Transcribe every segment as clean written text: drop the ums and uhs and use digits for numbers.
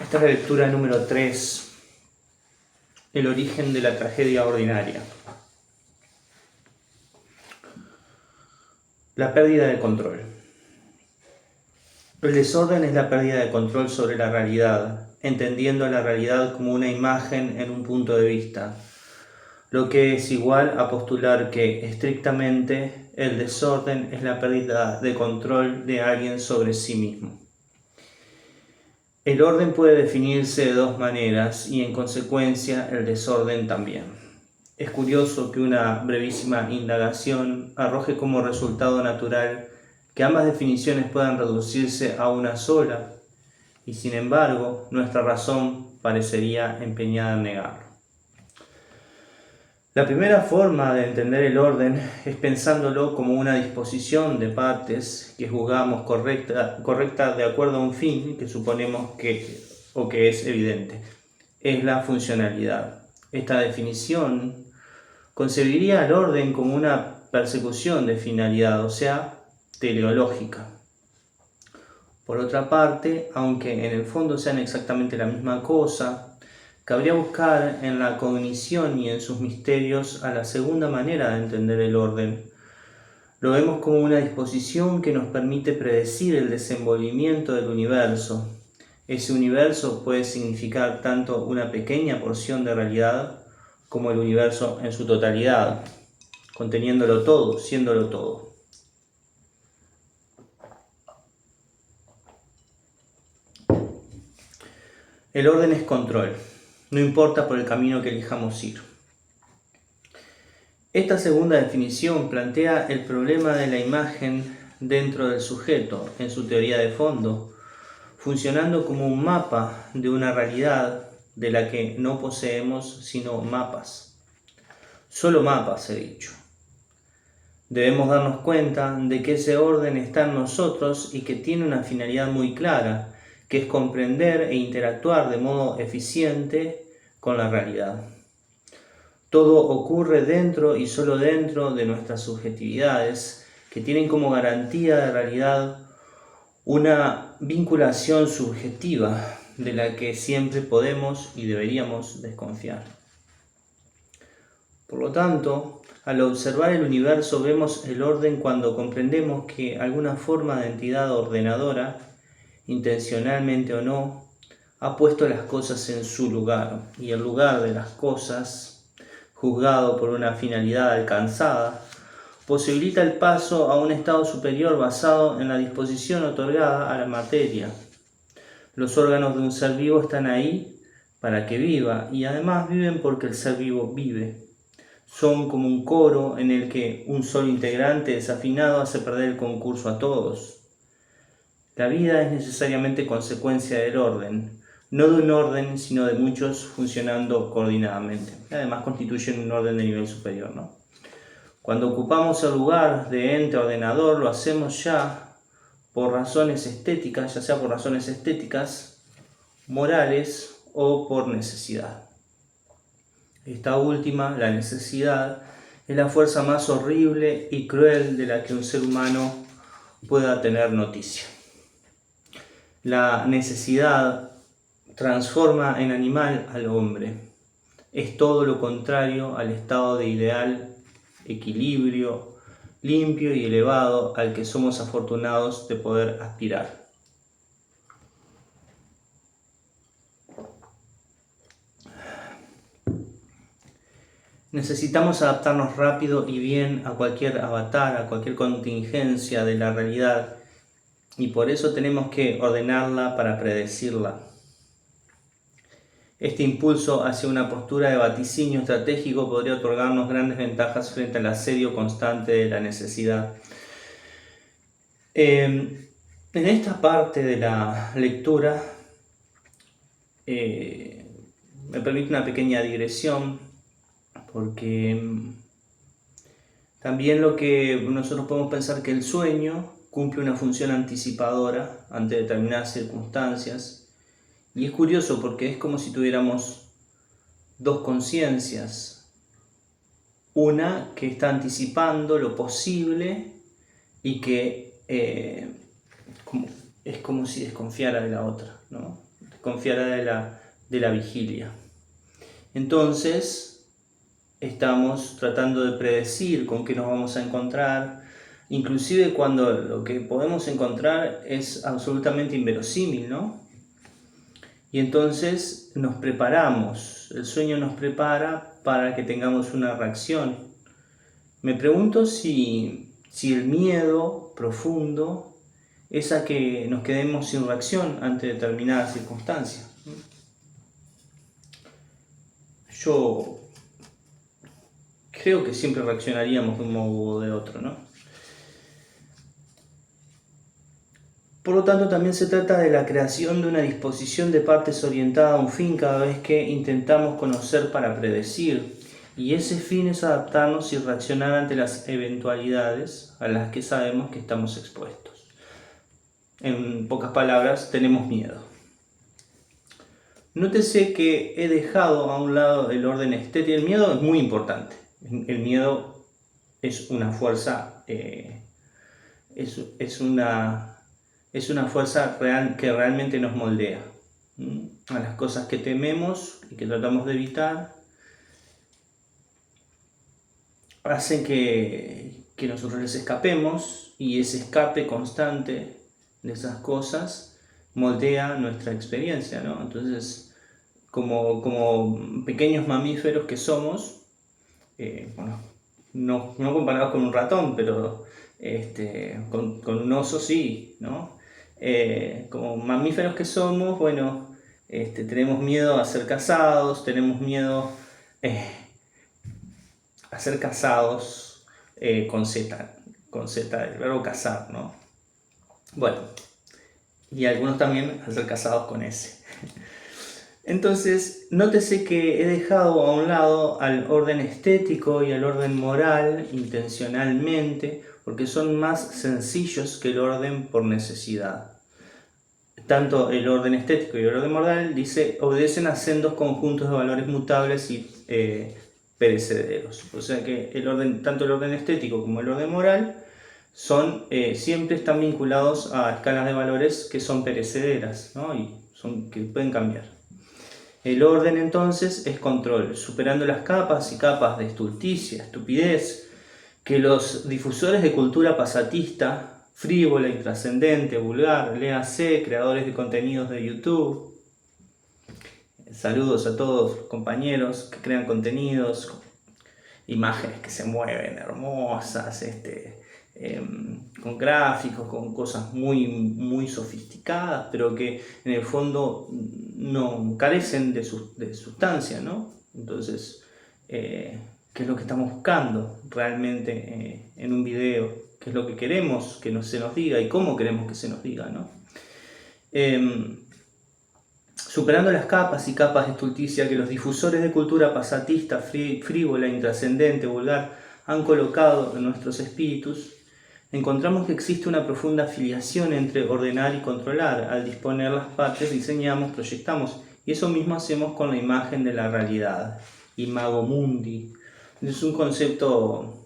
Esta es la lectura número 3, el origen de la tragedia ordinaria. La pérdida de control. El desorden es la pérdida de control sobre la realidad, entendiendo la realidad como una imagen en un punto de vista, lo que es igual a postular que, estrictamente, el desorden es la pérdida de control de alguien sobre sí mismo. El orden puede definirse de dos maneras y, en consecuencia, el desorden también. Es curioso que una brevísima indagación arroje como resultado natural que ambas definiciones puedan reducirse a una sola, y sin embargo, nuestra razón parecería empeñada en negarlo. La primera forma de entender el orden es pensándolo como una disposición de partes que juzgamos correcta de acuerdo a un fin que suponemos que es evidente. Es la funcionalidad. Esta definición concebiría el orden como una persecución de finalidad, o sea, teleológica. Por otra parte, aunque en el fondo sean exactamente la misma cosa, cabría buscar en la cognición y en sus misterios a la segunda manera de entender el orden. Lo vemos como una disposición que nos permite predecir el desenvolvimiento del universo. Ese universo puede significar tanto una pequeña porción de realidad como el universo en su totalidad, conteniéndolo todo, siéndolo todo. El orden es control, no importa por el camino que elijamos ir. Esta segunda definición plantea el problema de la imagen dentro del sujeto, en su teoría de fondo, funcionando como un mapa de una realidad de la que no poseemos sino mapas. Solo mapas, he dicho. Debemos darnos cuenta de que ese orden está en nosotros y que tiene una finalidad muy clara, que es comprender e interactuar de modo eficiente con la realidad. Todo ocurre dentro y solo dentro de nuestras subjetividades, que tienen como garantía de realidad una vinculación subjetiva de la que siempre podemos y deberíamos desconfiar. Por lo tanto, al observar el universo vemos el orden cuando comprendemos que alguna forma de entidad ordenadora, intencionalmente o no, ha puesto las cosas en su lugar, y el lugar de las cosas, juzgado por una finalidad alcanzada, posibilita el paso a un estado superior basado en la disposición otorgada a la materia. Los órganos de un ser vivo están ahí para que viva, y además viven porque el ser vivo vive. Son como un coro en el que un solo integrante desafinado hace perder el concurso a todos. La vida es necesariamente consecuencia del orden, no de un orden, sino de muchos funcionando coordinadamente. Además constituyen un orden de nivel superior, ¿no? Cuando ocupamos el lugar de ente ordenador, lo hacemos ya por razones estéticas, ya sea por razones estéticas, morales o por necesidad. Esta última, la necesidad, es la fuerza más horrible y cruel de la que un ser humano pueda tener noticia. La necesidad transforma en animal al hombre. Es todo lo contrario al estado de ideal equilibrio, limpio y elevado al que somos afortunados de poder aspirar. Necesitamos adaptarnos rápido y bien a cualquier avatar, a cualquier contingencia de la realidad, y por eso tenemos que ordenarla para predecirla. Este impulso hacia una postura de vaticinio estratégico podría otorgarnos grandes ventajas frente al asedio constante de la necesidad. En esta parte de la lectura me permite una pequeña digresión, porque también lo que nosotros podemos pensar que el sueño cumple una función anticipadora ante determinadas circunstancias, y es curioso porque es como si tuviéramos dos conciencias, una que está anticipando lo posible y que es como si desconfiara de la otra, ¿no? confiará de la vigilia. Entonces, estamos tratando de predecir con qué nos vamos a encontrar, inclusive cuando lo que podemos encontrar es absolutamente inverosímil, ¿no? Y entonces nos preparamos, el sueño nos prepara para que tengamos una reacción. Me pregunto si el miedo profundo es a que nos quedemos sin reacción ante determinadas circunstancias. Yo creo que siempre reaccionaríamos de un modo u de otro, ¿no? Por lo tanto, también se trata de la creación de una disposición de partes orientada a un fin cada vez que intentamos conocer para predecir. Y ese fin es adaptarnos y reaccionar ante las eventualidades a las que sabemos que estamos expuestos. En pocas palabras, tenemos miedo. Nótese que he dejado a un lado el orden estético. El miedo es muy importante. El miedo es una fuerza, es una fuerza real que realmente nos moldea a las cosas que tememos y que tratamos de evitar. Hacen que nosotros les escapemos, y ese escape constante de esas cosas moldea nuestra experiencia, ¿no? Entonces, como pequeños mamíferos que somos, bueno, no comparados con un ratón, pero con un oso sí, ¿no? Como mamíferos que somos, bueno, tenemos miedo a ser cazados, tenemos miedo a ser cazados con Z, el verbo cazar, ¿no? Bueno, y algunos también a ser cazados con S. Entonces, nótese que he dejado a un lado al orden estético y al orden moral intencionalmente, porque son más sencillos que el orden por necesidad. Tanto el orden estético y el orden moral, dice, obedecen a sendos conjuntos de valores mutables y perecederos. O sea que tanto el orden estético como el orden moral siempre están vinculados a escalas de valores que son perecederas, ¿no? Y que pueden cambiar. El orden entonces es control, superando las capas y capas de estulticia, estupidez, que los difusores de cultura pasatista, frívola, intrascendente, vulgar, léase, creadores de contenidos de YouTube. Saludos a todos los compañeros que crean contenidos, imágenes que se mueven hermosas, con gráficos, con cosas muy, muy sofisticadas, pero que en el fondo no carecen de sustancia, ¿no? Entonces, ¿qué es lo que estamos buscando realmente en un video? ¿Qué es lo que queremos que se nos diga y cómo queremos que se nos diga, ¿no? Superando las capas y capas de estulticia que los difusores de cultura pasatista, frívola, intrascendente, vulgar han colocado en nuestros espíritus, encontramos que existe una profunda afiliación entre ordenar y controlar. Al disponer las partes, diseñamos, proyectamos, y eso mismo hacemos con la imagen de la realidad, imago mundi. Es un concepto,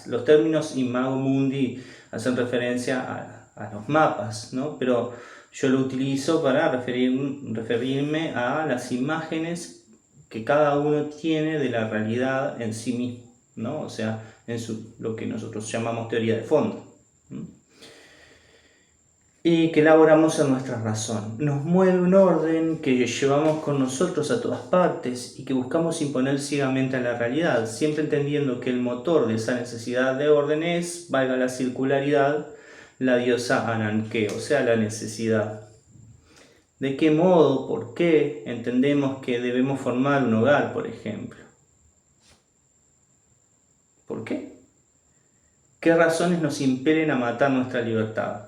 los términos imago mundi hacen referencia a los mapas, ¿no? Pero yo lo utilizo para referirme a las imágenes que cada uno tiene de la realidad en sí mismo, ¿no? O sea, lo que nosotros llamamos teoría de fondo, ¿no? Y que elaboramos en nuestra razón. Nos mueve un orden que llevamos con nosotros a todas partes y que buscamos imponer ciegamente a la realidad, siempre entendiendo que el motor de esa necesidad de orden es, valga la circularidad, la diosa Ananke, o sea, la necesidad. ¿De qué modo, por qué entendemos que debemos formar un hogar, por ejemplo? ¿Por qué? ¿Qué razones nos impelen a matar nuestra libertad?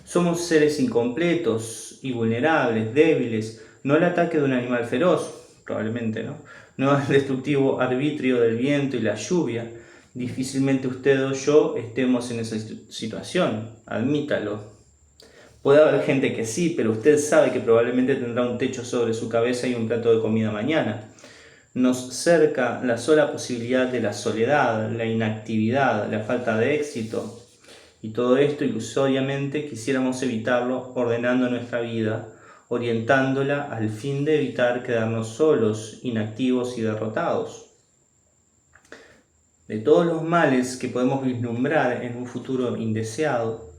Somos seres incompletos y vulnerables, débiles, no el ataque de un animal feroz, probablemente, ¿no? No el destructivo arbitrio del viento y la lluvia. Difícilmente usted o yo estemos en esa situación, admítalo. Puede haber gente que sí, pero usted sabe que probablemente tendrá un techo sobre su cabeza y un plato de comida mañana. Nos cerca la sola posibilidad de la soledad, la inactividad, la falta de éxito. Y todo esto ilusoriamente quisiéramos evitarlo ordenando nuestra vida, orientándola al fin de evitar quedarnos solos, inactivos y derrotados. De todos los males que podemos vislumbrar en un futuro indeseado,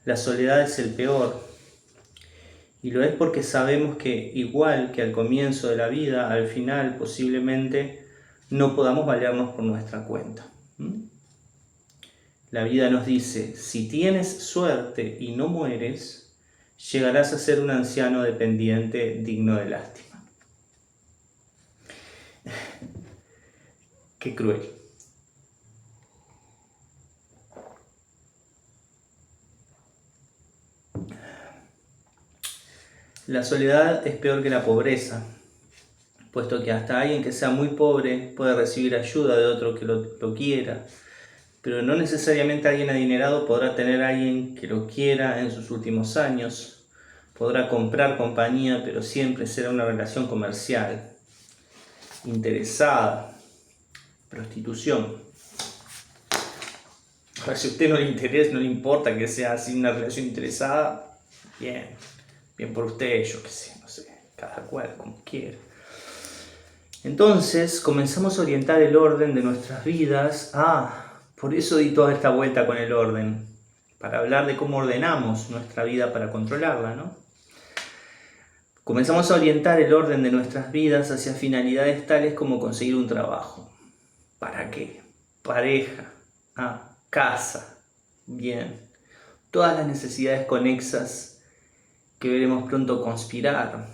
la soledad es el peor. Y lo es porque sabemos que, igual que al comienzo de la vida, al final posiblemente no podamos valernos por nuestra cuenta. La vida nos dice, si tienes suerte y no mueres, llegarás a ser un anciano dependiente digno de lástima. Qué cruel. La soledad es peor que la pobreza, puesto que hasta alguien que sea muy pobre puede recibir ayuda de otro que lo quiera, pero no necesariamente alguien adinerado podrá tener a alguien que lo quiera en sus últimos años. Podrá comprar compañía, pero siempre será una relación comercial, interesada, prostitución. Ahora, si a usted no le interesa, no le importa que sea así una relación interesada, bien por usted, yo qué sé, no sé, cada cual como quiera. Entonces comenzamos a orientar el orden de nuestras vidas. Por eso di toda esta vuelta con el orden, para hablar de cómo ordenamos nuestra vida para controlarla, ¿no? Comenzamos a orientar el orden de nuestras vidas hacia finalidades tales como conseguir un trabajo. ¿Para qué? Pareja, casa, bien. Todas las necesidades conexas que veremos pronto conspirar,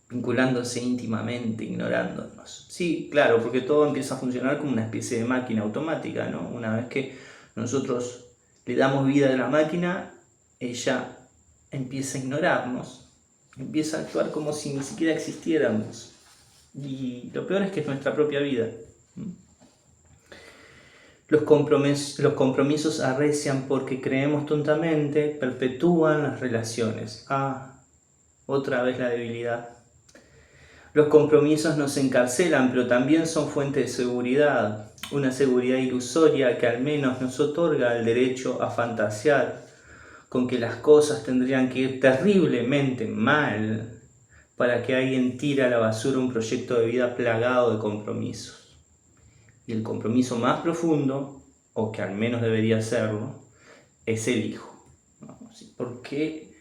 vinculándose íntimamente, ignorándonos. Sí, claro, porque todo empieza a funcionar como una especie de máquina automática, ¿no? Una vez que nosotros le damos vida a la máquina, ella empieza a ignorarnos, empieza a actuar como si ni siquiera existiéramos. Y lo peor es que es nuestra propia vida. Los compromisos arrecian porque creemos tontamente, perpetúan las relaciones. Otra vez la debilidad. Los compromisos nos encarcelan, pero también son fuente de seguridad, una seguridad ilusoria que al menos nos otorga el derecho a fantasear con que las cosas tendrían que ir terriblemente mal para que alguien tire a la basura un proyecto de vida plagado de compromisos. Y el compromiso más profundo, o que al menos debería serlo, es el hijo. Porque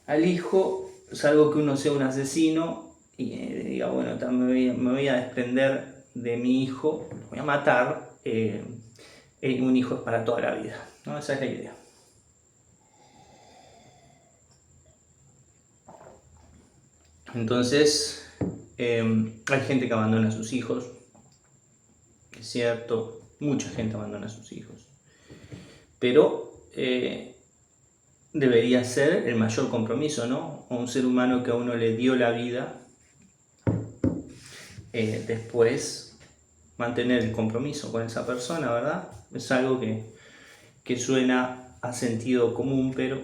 al hijo, salvo que uno sea un asesino y diga, bueno, me voy a desprender de mi hijo, lo voy a matar, un hijo es para toda la vida, ¿no? Esa es la idea. Entonces, hay gente que abandona a sus hijos, es cierto, mucha gente abandona a sus hijos, pero debería ser el mayor compromiso, ¿no? A un ser humano que a uno le dio la vida, después mantener el compromiso con esa persona, ¿verdad? Es algo que suena a sentido común, pero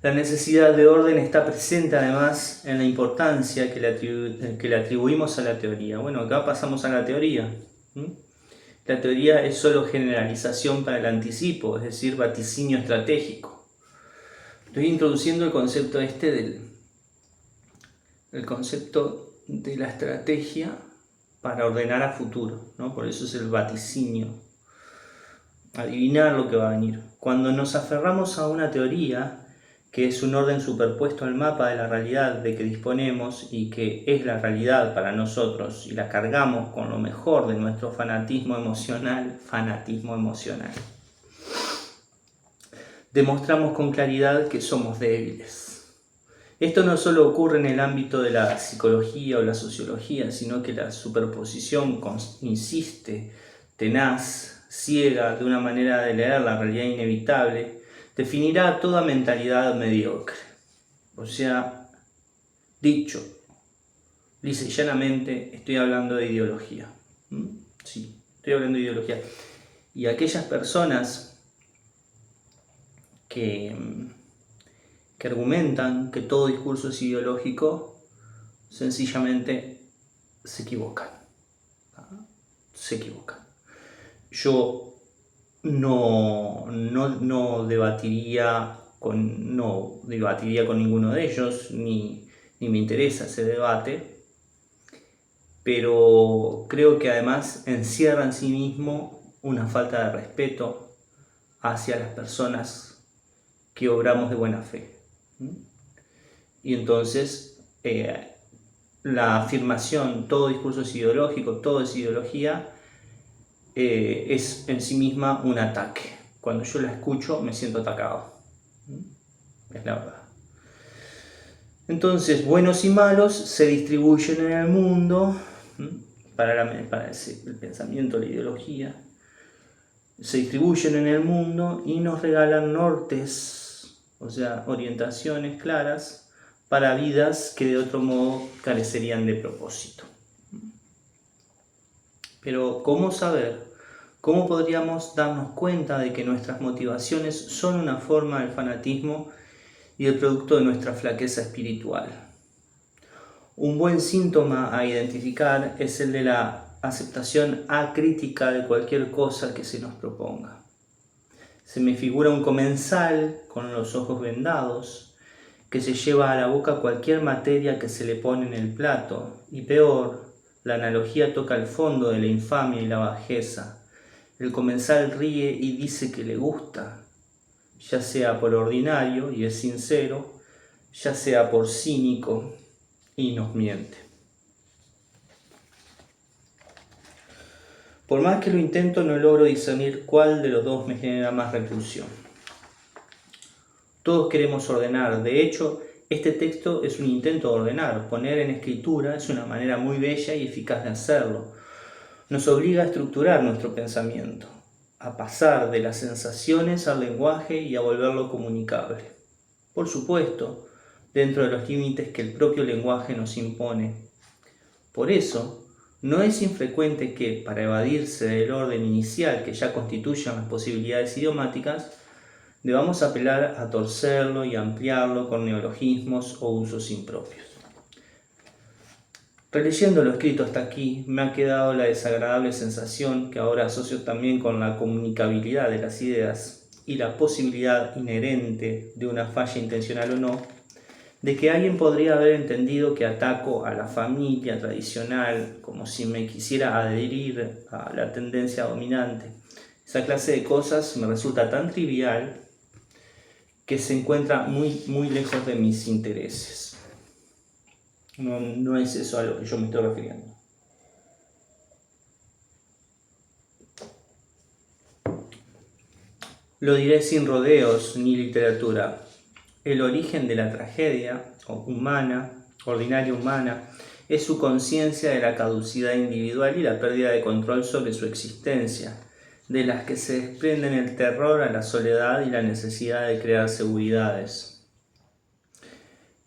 la necesidad de orden está presente además en la importancia que le atribuimos a la teoría. Bueno, acá pasamos a la teoría. La teoría es solo generalización para el anticipo, es decir, vaticinio estratégico. Estoy introduciendo el concepto el concepto de la estrategia para ordenar a futuro, ¿no? Por eso es el vaticinio, adivinar lo que va a venir. Cuando nos aferramos a una teoría, que es un orden superpuesto al mapa de la realidad de que disponemos y que es la realidad para nosotros, y la cargamos con lo mejor de nuestro fanatismo emocional, demostramos con claridad que somos débiles. Esto no solo ocurre en el ámbito de la psicología o la sociología, sino que la superposición insiste, tenaz, ciega de una manera de leer la realidad inevitable, definirá toda mentalidad mediocre. O sea, dicho lisa y llanamente, estoy hablando de ideología. Sí, estoy hablando de ideología. Y aquellas personas que argumentan que todo discurso es ideológico, sencillamente se equivocan. Se equivocan. Yo no debatiría con ninguno de ellos, ni me interesa ese debate, pero creo que además encierra en sí mismo una falta de respeto hacia las personas que obramos de buena fe. Y entonces la afirmación, todo discurso es ideológico, todo es ideología, es en sí misma un ataque. Cuando yo la escucho me siento atacado. Es la verdad. Entonces, buenos y malos se distribuyen en el mundo, para el pensamiento, la ideología, se distribuyen en el mundo y nos regalan nortes, o sea, orientaciones claras para vidas que de otro modo carecerían de propósito. Pero, ¿cómo saber? ¿Cómo podríamos darnos cuenta de que nuestras motivaciones son una forma del fanatismo y el producto de nuestra flaqueza espiritual? Un buen síntoma a identificar es el de la aceptación acrítica de cualquier cosa que se nos proponga. Se me figura un comensal con los ojos vendados que se lleva a la boca cualquier materia que se le pone en el plato, y peor, la analogía toca el fondo de la infamia y la bajeza. El comensal ríe y dice que le gusta, ya sea por ordinario y es sincero, ya sea por cínico y nos miente. Por más que lo intento, no logro discernir cuál de los dos me genera más repulsión. Todos queremos ordenar. De hecho, este texto es un intento de ordenar. Poner en escritura es una manera muy bella y eficaz de hacerlo. Nos obliga a estructurar nuestro pensamiento, a pasar de las sensaciones al lenguaje y a volverlo comunicable. Por supuesto, dentro de los límites que el propio lenguaje nos impone. Por eso, no es infrecuente que, para evadirse del orden inicial que ya constituyen las posibilidades idiomáticas, debamos apelar a torcerlo y ampliarlo con neologismos o usos impropios. Releyendo lo escrito hasta aquí, me ha quedado la desagradable sensación, que ahora asocio también con la comunicabilidad de las ideas y la posibilidad inherente de una falla intencional o no, de que alguien podría haber entendido que ataco a la familia tradicional como si me quisiera adherir a la tendencia dominante. Esa clase de cosas me resulta tan trivial que se encuentra muy lejos de mis intereses. No es eso a lo que yo me estoy refiriendo. Lo diré sin rodeos ni literatura. El origen de la tragedia humana, ordinaria humana, es su conciencia de la caducidad individual y la pérdida de control sobre su existencia, de las que se desprenden el terror a la soledad y la necesidad de crear seguridades.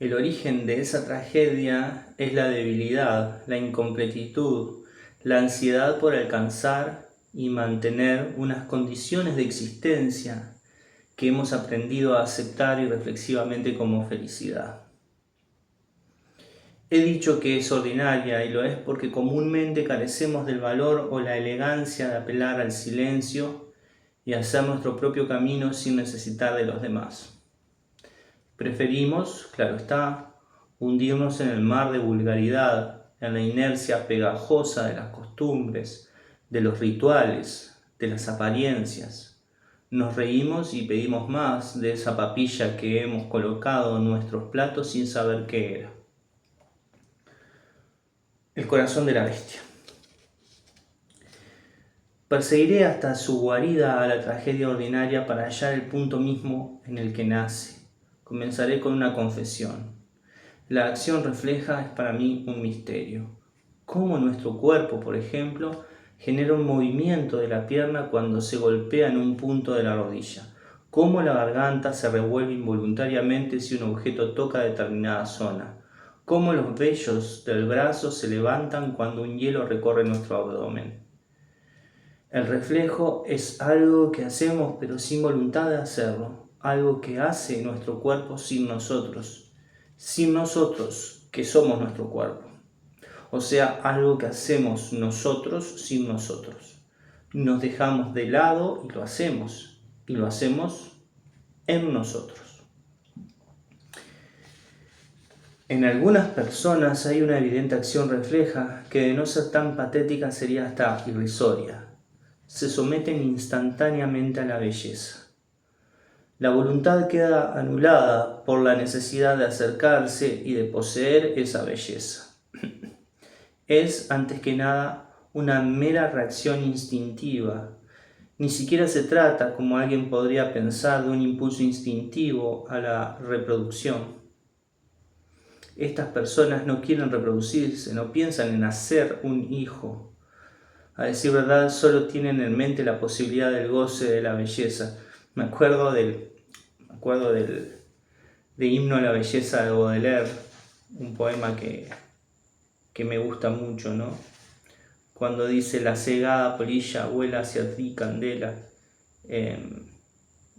El origen de esa tragedia es la debilidad, la incompletitud, la ansiedad por alcanzar y mantener unas condiciones de existencia que hemos aprendido a aceptar irreflexivamente como felicidad. He dicho que es ordinaria y lo es porque comúnmente carecemos del valor o la elegancia de apelar al silencio y hacer nuestro propio camino sin necesitar de los demás. Preferimos, claro está, hundirnos en el mar de vulgaridad, en la inercia pegajosa de las costumbres, de los rituales, de las apariencias. Nos reímos y pedimos más de esa papilla que hemos colocado en nuestros platos sin saber qué era. El corazón de la bestia. Perseguiré hasta su guarida a la tragedia ordinaria para hallar el punto mismo en el que nace. Comenzaré con una confesión. La acción refleja es para mí un misterio. Cómo nuestro cuerpo, por ejemplo, genera un movimiento de la pierna cuando se golpea en un punto de la rodilla. Cómo la garganta se revuelve involuntariamente si un objeto toca determinada zona. Cómo los vellos del brazo se levantan cuando un hielo recorre nuestro abdomen. El reflejo es algo que hacemos pero sin voluntad de hacerlo, algo que hace nuestro cuerpo sin nosotros, que somos nuestro cuerpo. O sea, algo que hacemos nosotros sin nosotros. nos dejamos de lado y lo hacemos en nosotros. En algunas personas hay una evidente acción refleja que de no ser tan patética sería hasta irrisoria. Se someten instantáneamente a la belleza. La voluntad queda anulada por la necesidad de acercarse y de poseer esa belleza. Es, antes que nada, una mera reacción instintiva. Ni siquiera se trata, como alguien podría pensar, de un impulso instintivo a la reproducción. Estas personas no quieren reproducirse, no piensan en hacer un hijo. A decir verdad, solo tienen en mente la posibilidad del goce de la belleza. Me acuerdo de Himno a la Belleza de Baudelaire, un poema que me gusta mucho, ¿no? Cuando dice: la cegada polilla vuela hacia ti, candela, en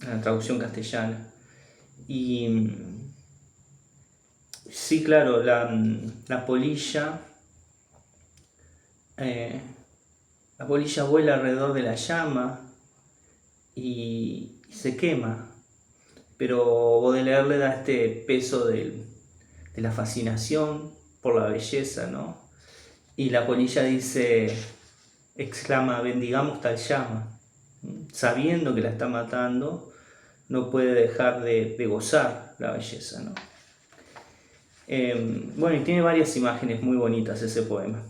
la traducción castellana. Y sí, claro, la polilla vuela alrededor de la llama y se quema, pero Baudelaire le da este peso de la fascinación por la belleza, ¿no? Y la polilla exclama: bendigamos tal llama. Sabiendo que la está matando, no puede dejar de gozar la belleza, ¿no? Bueno, y tiene varias imágenes muy bonitas ese poema.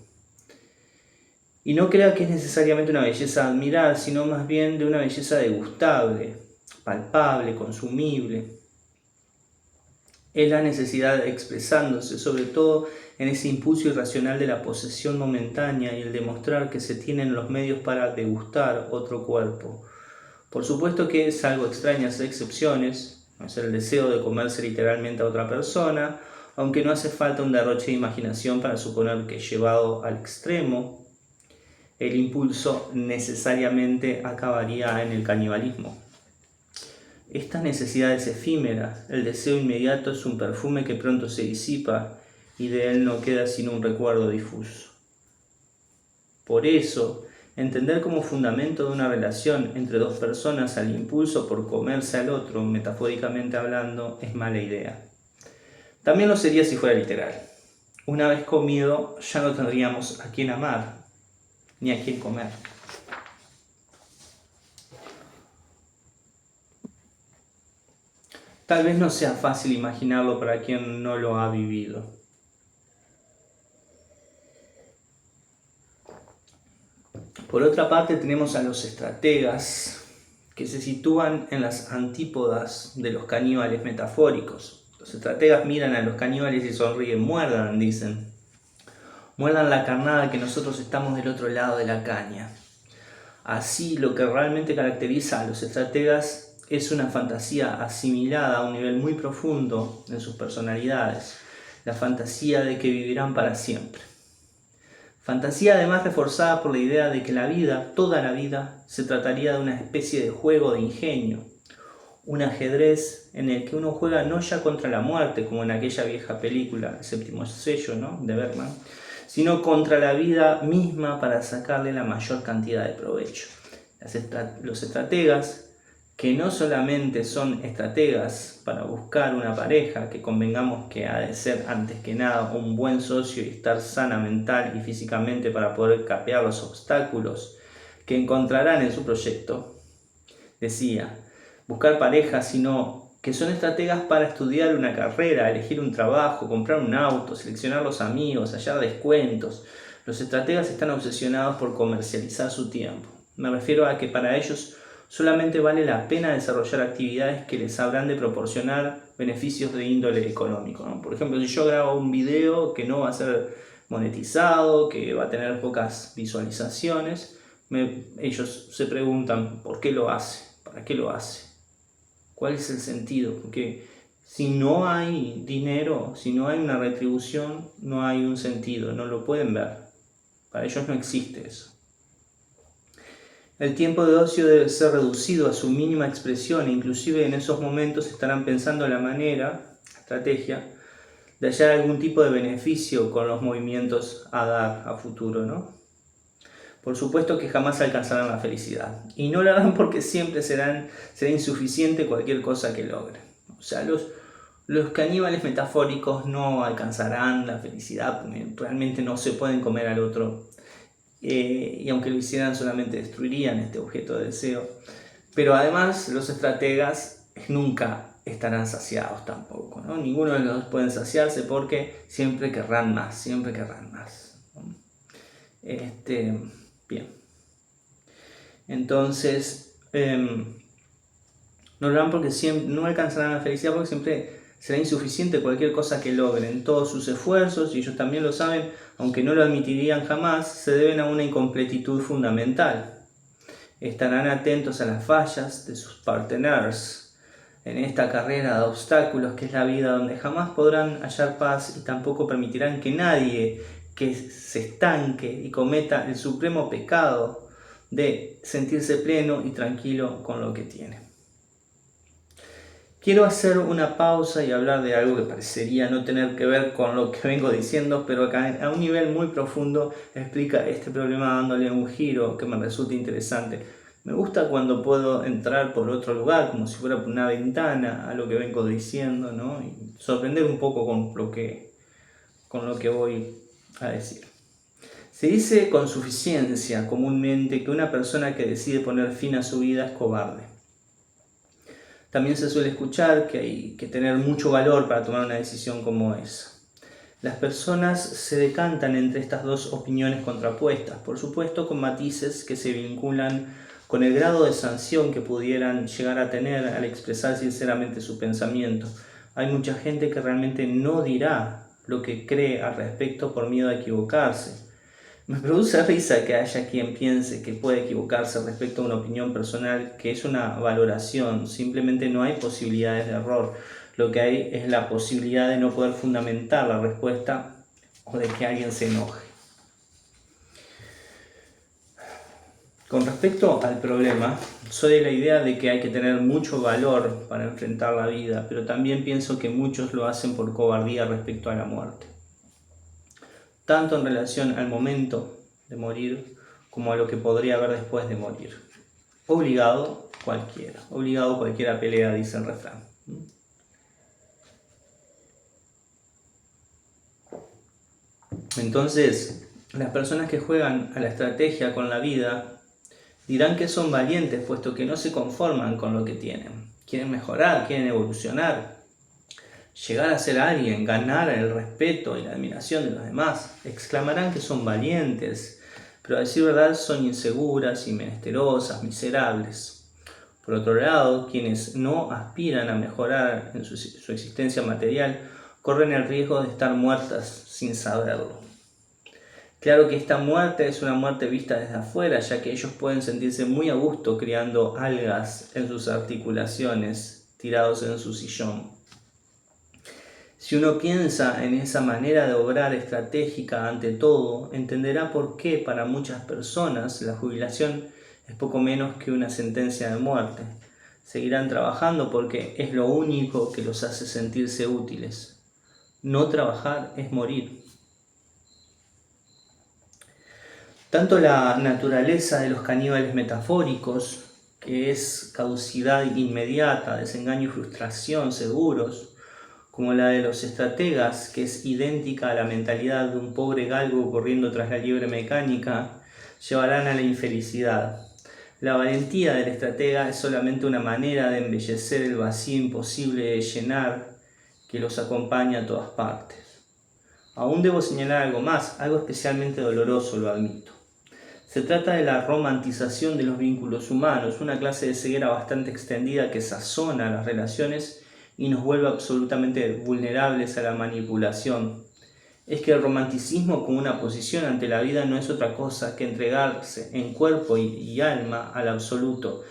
Y no crea que es necesariamente una belleza a admirar, sino más bien de una belleza degustable, palpable, consumible. Es la necesidad expresándose, sobre todo en ese impulso irracional de la posesión momentánea y el demostrar que se tienen los medios para degustar otro cuerpo. Por supuesto que es algo extraño hacer excepciones, es el deseo de comerse literalmente a otra persona, aunque no hace falta un derroche de imaginación para suponer que, llevado al extremo, el impulso necesariamente acabaría en el canibalismo. Esta necesidad es efímera, el deseo inmediato es un perfume que pronto se disipa y de él no queda sino un recuerdo difuso. Por eso, entender como fundamento de una relación entre dos personas al impulso por comerse al otro, metafóricamente hablando, es mala idea. También lo sería si fuera literal. Una vez comido, ya no tendríamos a quién amar, ni a quién comer. Tal vez no sea fácil imaginarlo para quien no lo ha vivido. Por otra parte, tenemos a los estrategas, que se sitúan en las antípodas de los caníbales metafóricos. Los estrategas miran a los caníbales y sonríen. Muerdan, dicen. Muerdan la carnada, que nosotros estamos del otro lado de la caña. Así, lo que realmente caracteriza a los estrategas es una fantasía asimilada a un nivel muy profundo en sus personalidades. La fantasía de que vivirán para siempre. Fantasía además reforzada por la idea de que la vida, toda la vida, se trataría de una especie de juego de ingenio. Un ajedrez en el que uno juega no ya contra la muerte, como en aquella vieja película, El séptimo sello, ¿no?, de Bergman, sino contra la vida misma para sacarle la mayor cantidad de provecho. Los estrategas, que no solamente son estrategas para buscar una pareja, que convengamos que ha de ser antes que nada un buen socio y estar sana mental y físicamente para poder capear los obstáculos que encontrarán en su proyecto, decía, buscar pareja, sino que son estrategas para estudiar una carrera, elegir un trabajo, comprar un auto, seleccionar los amigos, hallar descuentos. Los estrategas están obsesionados por comercializar su tiempo. Me refiero a que para ellos solamente vale la pena desarrollar actividades que les habrán de proporcionar beneficios de índole económico, ¿no? Por ejemplo, si yo grabo un video que no va a ser monetizado, que va a tener pocas visualizaciones, ellos se preguntan ¿por qué lo hace? ¿Para qué lo hace? ¿Cuál es el sentido? Porque si no hay dinero, si no hay una retribución, no hay un sentido, no lo pueden ver. Para ellos no existe eso. El tiempo de ocio debe ser reducido a su mínima expresión e inclusive en esos momentos estarán pensando la estrategia, de hallar algún tipo de beneficio con los movimientos a dar a futuro, ¿no? por supuesto que jamás alcanzarán la felicidad. Y no lo harán porque siempre será insuficiente cualquier cosa que logren. O sea, los caníbales metafóricos no alcanzarán la felicidad, porque realmente no se pueden comer al otro. Y aunque lo hicieran, solamente destruirían este objeto de deseo. Pero además, los estrategas nunca estarán saciados tampoco, ¿no? Ninguno de los dos pueden saciarse porque siempre querrán más, siempre querrán más, ¿no? Bien. Entonces, no lo harán porque no alcanzarán la felicidad, porque siempre será insuficiente cualquier cosa que logren. Todos sus esfuerzos, y ellos también lo saben, aunque no lo admitirían jamás, se deben a una incompletitud fundamental. Estarán atentos a las fallas de sus partners en esta carrera de obstáculos que es la vida, donde jamás podrán hallar paz y tampoco permitirán que nadie que se estanque y cometa el supremo pecado de sentirse pleno y tranquilo con lo que tiene. Quiero hacer una pausa y hablar de algo que parecería no tener que ver con lo que vengo diciendo, pero que a un nivel muy profundo explica este problema dándole un giro que me resulta interesante. Me gusta cuando puedo entrar por otro lugar, como si fuera por una ventana, a lo que vengo diciendo, ¿no? Y sorprender un poco con lo que voy a decir. Se dice con suficiencia comúnmente que una persona que decide poner fin a su vida es cobarde. También se suele escuchar que hay que tener mucho valor para tomar una decisión como esa. Las personas se decantan entre estas dos opiniones contrapuestas, por supuesto con matices que se vinculan con el grado de sanción que pudieran llegar a tener al expresar sinceramente su pensamiento. Hay mucha gente que realmente no dirá lo que cree al respecto por miedo a equivocarse. Me produce risa que haya quien piense que puede equivocarse respecto a una opinión personal, que es una valoración. Simplemente no hay posibilidades de error. Lo que hay es la posibilidad de no poder fundamentar la respuesta o de que alguien se enoje. Con respecto al problema, soy de la idea de que hay que tener mucho valor para enfrentar la vida, pero también pienso que muchos lo hacen por cobardía respecto a la muerte, tanto en relación al momento de morir como a lo que podría haber después de morir. Obligado cualquiera pelea, dice el refrán. Entonces, las personas que juegan a la estrategia con la vida dirán que son valientes, puesto que no se conforman con lo que tienen. Quieren mejorar, quieren evolucionar, llegar a ser alguien, ganar el respeto y la admiración de los demás. Exclamarán que son valientes, pero a decir verdad son inseguras y menesterosas, miserables. Por otro lado, quienes no aspiran a mejorar en su existencia material corren el riesgo de estar muertas sin saberlo. Claro que esta muerte es una muerte vista desde afuera, ya que ellos pueden sentirse muy a gusto criando algas en sus articulaciones, tirados en su sillón. Si uno piensa en esa manera de obrar estratégica ante todo, entenderá por qué para muchas personas la jubilación es poco menos que una sentencia de muerte. Seguirán trabajando porque es lo único que los hace sentirse útiles. No trabajar es morir. Tanto la naturaleza de los caníbales metafóricos, que es caducidad inmediata, desengaño y frustración seguros, como la de los estrategas, que es idéntica a la mentalidad de un pobre galgo corriendo tras la liebre mecánica, llevarán a la infelicidad. La valentía del estratega es solamente una manera de embellecer el vacío imposible de llenar que los acompaña a todas partes. Aún debo señalar algo más, algo especialmente doloroso, lo admito. Se trata de la romantización de los vínculos humanos, una clase de ceguera bastante extendida que sazona las relaciones y nos vuelve absolutamente vulnerables a la manipulación. Es que el romanticismo como una posición ante la vida no es otra cosa que entregarse en cuerpo y alma al absoluto.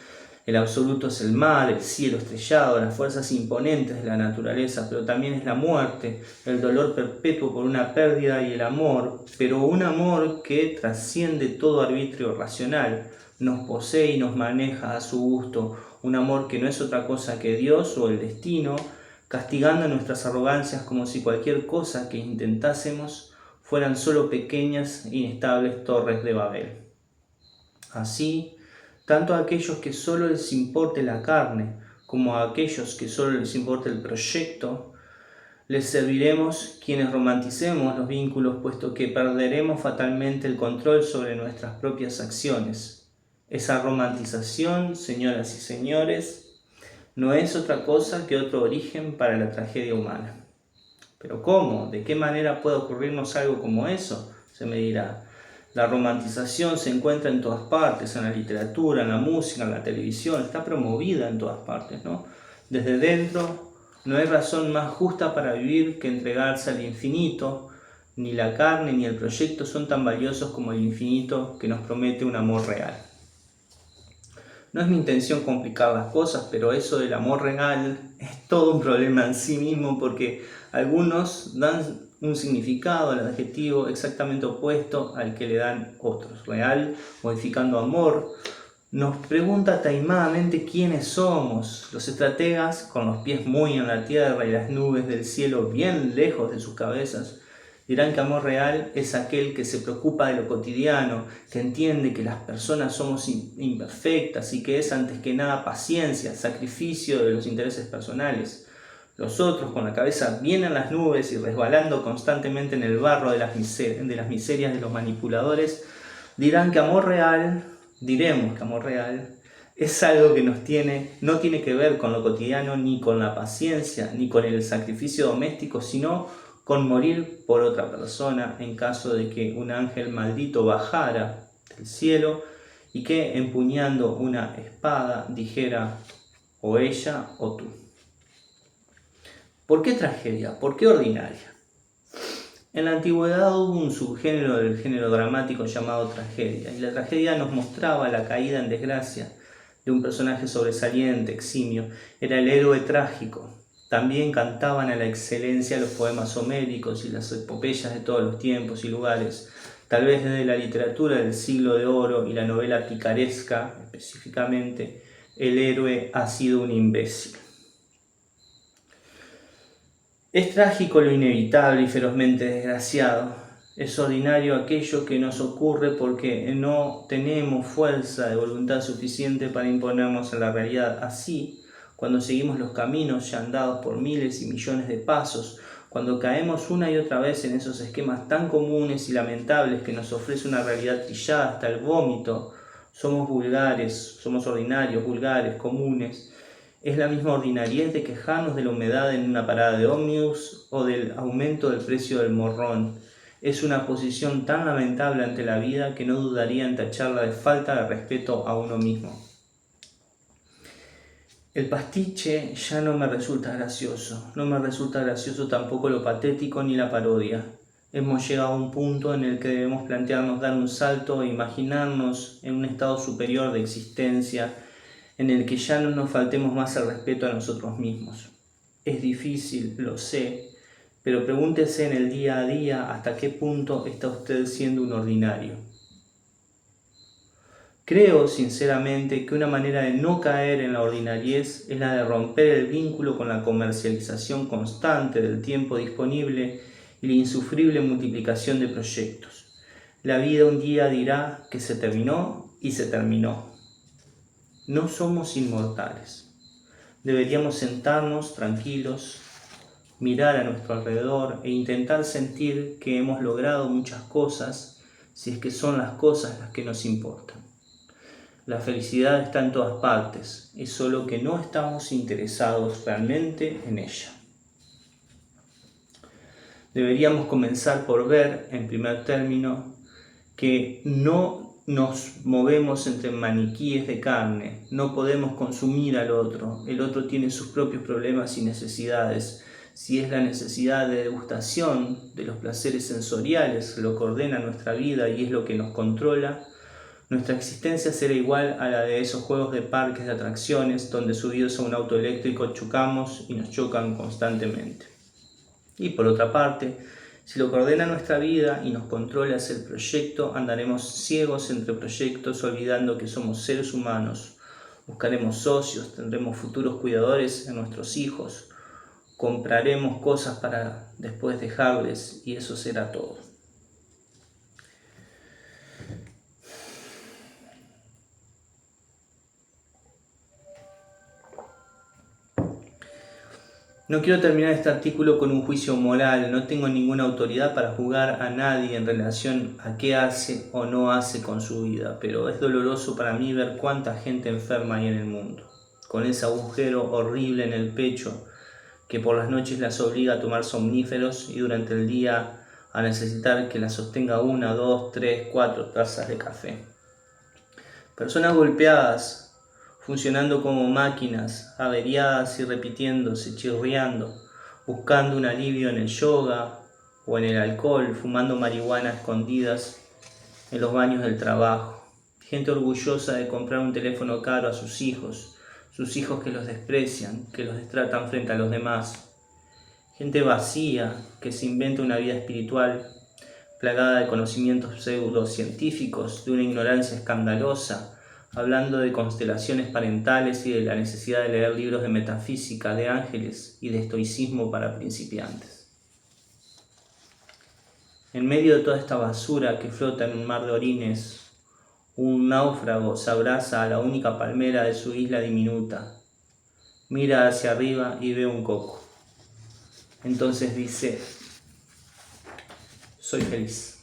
El absoluto es el mar, el cielo estrellado, las fuerzas imponentes de la naturaleza, pero también es la muerte, el dolor perpetuo por una pérdida y el amor, pero un amor que trasciende todo arbitrio racional, nos posee y nos maneja a su gusto, un amor que no es otra cosa que Dios o el destino, castigando nuestras arrogancias como si cualquier cosa que intentásemos fueran solo pequeñas e inestables torres de Babel. Así, tanto a aquellos que solo les importe la carne, como a aquellos que solo les importe el proyecto, les serviremos quienes romanticemos los vínculos, puesto que perderemos fatalmente el control sobre nuestras propias acciones. Esa romantización, señoras y señores, no es otra cosa que otro origen para la tragedia humana. ¿Pero cómo? ¿De qué manera puede ocurrirnos algo como eso?, se me dirá. La romantización se encuentra en todas partes, en la literatura, en la música, en la televisión, está promovida en todas partes, ¿no? Desde dentro no hay razón más justa para vivir que entregarse al infinito. Ni la carne ni el proyecto son tan valiosos como el infinito que nos promete un amor real. No es mi intención complicar las cosas, pero eso del amor real es todo un problema en sí mismo, porque algunos dan un significado al adjetivo exactamente opuesto al que le dan otros. Real, modificando amor. Nos pregunta taimadamente quiénes somos. Los estrategas, con los pies muy en la tierra y las nubes del cielo bien lejos de sus cabezas, dirán que amor real es aquel que se preocupa de lo cotidiano, que entiende que las personas somos imperfectas y que es antes que nada paciencia, sacrificio de los intereses personales. Los otros, con la cabeza bien en las nubes y resbalando constantemente en el barro de las miserias de los manipuladores, dirán que amor real, diremos que amor real, es algo que no tiene que ver con lo cotidiano, ni con la paciencia, ni con el sacrificio doméstico, sino con morir por otra persona en caso de que un ángel maldito bajara del cielo y que, empuñando una espada, dijera o ella o tú. ¿Por qué tragedia? ¿Por qué ordinaria? En la antigüedad hubo un subgénero del género dramático llamado tragedia, y la tragedia nos mostraba la caída en desgracia de un personaje sobresaliente, eximio. Era el héroe trágico. También cantaban a la excelencia los poemas homéricos y las epopeyas de todos los tiempos y lugares. Tal vez desde la literatura del siglo de oro y la novela picaresca, específicamente, el héroe ha sido un imbécil. Es trágico lo inevitable y ferozmente desgraciado. Es ordinario aquello que nos ocurre porque no tenemos fuerza de voluntad suficiente para imponernos a la realidad. Así, cuando seguimos los caminos ya andados por miles y millones de pasos, cuando caemos una y otra vez en esos esquemas tan comunes y lamentables que nos ofrece una realidad trillada hasta el vómito, somos vulgares, somos ordinarios, vulgares, comunes. Es la misma ordinariez de quejarnos de la humedad en una parada de ómnibus o del aumento del precio del morrón. Es una posición tan lamentable ante la vida que no dudaría en tacharla de falta de respeto a uno mismo. El pastiche ya no me resulta gracioso. No me resulta gracioso tampoco lo patético ni la parodia. Hemos llegado a un punto en el que debemos plantearnos dar un salto e imaginarnos en un estado superior de existencia, en el que ya no nos faltemos más el respeto a nosotros mismos. Es difícil, lo sé, pero pregúntese en el día a día hasta qué punto está usted siendo un ordinario. Creo sinceramente que una manera de no caer en la ordinariez es la de romper el vínculo con la comercialización constante del tiempo disponible y la insufrible multiplicación de proyectos. La vida un día dirá que se terminó y se terminó. No somos inmortales. Deberíamos sentarnos tranquilos, mirar a nuestro alrededor e intentar sentir que hemos logrado muchas cosas, si es que son las cosas las que nos importan. La felicidad está en todas partes, es solo que no estamos interesados realmente en ella. Deberíamos comenzar por ver, en primer término, que no nos movemos entre maniquíes de carne, no podemos consumir al otro, el otro tiene sus propios problemas y necesidades. Si es la necesidad de degustación de los placeres sensoriales lo que ordena nuestra vida y es lo que nos controla, nuestra existencia será igual a la de esos juegos de parques de atracciones donde subidos a un auto eléctrico chocamos y nos chocan constantemente. Y por otra parte, si lo que ordena nuestra vida y nos controla es el proyecto, andaremos ciegos entre proyectos olvidando que somos seres humanos. Buscaremos socios, tendremos futuros cuidadores en nuestros hijos, compraremos cosas para después dejarles y eso será todo. No quiero terminar este artículo con un juicio moral, no tengo ninguna autoridad para juzgar a nadie en relación a qué hace o no hace con su vida, pero es doloroso para mí ver cuánta gente enferma hay en el mundo, con ese agujero horrible en el pecho que por las noches las obliga a tomar somníferos y durante el día a necesitar que las sostenga 1, 2, 3, 4 tazas de café. Personas golpeadas, funcionando como máquinas, averiadas y repitiéndose, chirriando, buscando un alivio en el yoga o en el alcohol, fumando marihuana escondidas en los baños del trabajo. Gente orgullosa de comprar un teléfono caro a sus hijos que los desprecian, que los destratan frente a los demás. Gente vacía que se inventa una vida espiritual, plagada de conocimientos pseudocientíficos, de una ignorancia escandalosa, hablando de constelaciones parentales y de la necesidad de leer libros de metafísica, de ángeles y de estoicismo para principiantes. En medio de toda esta basura que flota en un mar de orines, un náufrago se abraza a la única palmera de su isla diminuta. Mira hacia arriba y ve un coco. Entonces dice: soy feliz.